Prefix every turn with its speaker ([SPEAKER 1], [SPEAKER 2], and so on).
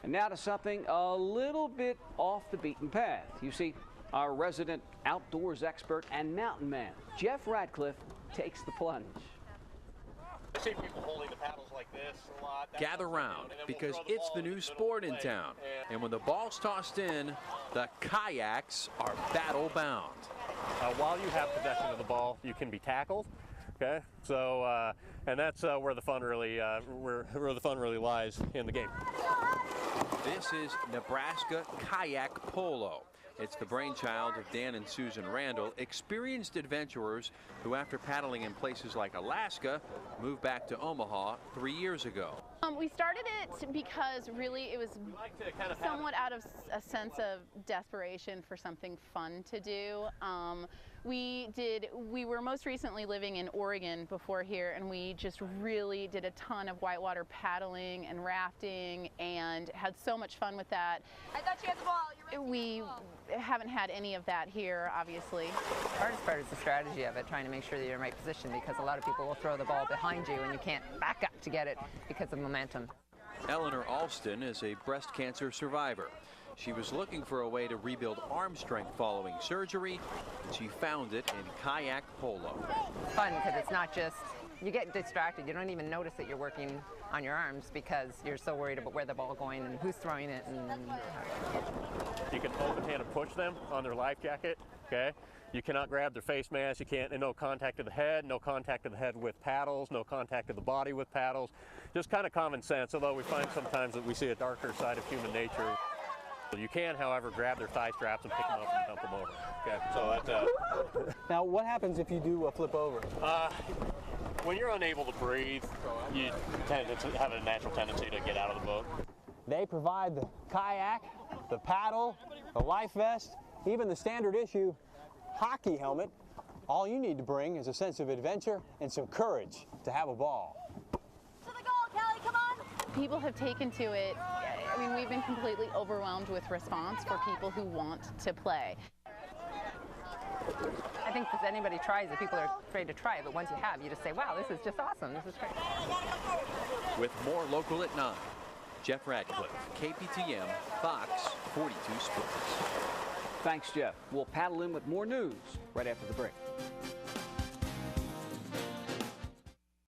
[SPEAKER 1] And now to something a little bit off the beaten path. You see, our resident outdoors expert and mountain man, Jeff Radcliffe, takes the plunge.
[SPEAKER 2] I see people holding the paddles like this a lot.
[SPEAKER 3] Gather round because it's the new sport in town. And when the ball's tossed in, the kayaks are battle bound.
[SPEAKER 2] While you have possession of the ball, you can be tackled. Okay, so and that's where the fun really lies in the game.
[SPEAKER 3] This is Nebraska Kayak Polo. It's the brainchild of Dan and Susan Randall, experienced adventurers who, after paddling in places like Alaska, moved back to Omaha 3 years ago.
[SPEAKER 4] We started it because really it was somewhat out of a sense of desperation for something fun to do. We were most recently living in Oregon before here, and we just really did a ton of whitewater paddling and rafting and had so much fun with that.
[SPEAKER 5] I thought you had the ball.
[SPEAKER 4] We haven't had any of that here, obviously.
[SPEAKER 6] The hardest part is the strategy of it, trying to make sure that you're in the right position, because a lot of people will throw the ball behind you and you can't back up to get it because of momentum.
[SPEAKER 3] Eleanor Alston is a breast cancer survivor. She was looking for a way to rebuild arm strength following surgery, and she found it in kayak polo.
[SPEAKER 6] It's fun because it's not just, you get distracted. You don't even notice that you're working on your arms because you're so worried about where the ball's going and who's throwing it. And
[SPEAKER 2] you can open hand and push them on their life jacket. Okay, you cannot grab their face mask. You can't, and no contact of the head, no contact of the head with paddles, no contact of the body with paddles. Just kind of common sense, although we find sometimes that we see a darker side of human nature. You can, however, grab their thigh straps and pick them up and dump them over. Okay, so that's
[SPEAKER 7] Now, what happens if you do flip over?
[SPEAKER 2] When you're unable to breathe, you tend to have a natural tendency to get out of the boat.
[SPEAKER 7] They provide the kayak, the paddle, the life vest, even the standard issue hockey helmet. All you need to bring is a sense of adventure and some courage to have a ball.
[SPEAKER 5] To the goal, Kelly, come on!
[SPEAKER 4] People have taken to it. I mean, we've been completely overwhelmed with response for people who want to play.
[SPEAKER 6] I think if anybody tries it, people are afraid to try it, but once you have, you just say, wow, this is just awesome, this is great.
[SPEAKER 3] With more local at 9, Jeff Radcliffe, KPTM, Fox 42 Sports.
[SPEAKER 1] Thanks, Jeff. We'll paddle in with more news right after the break.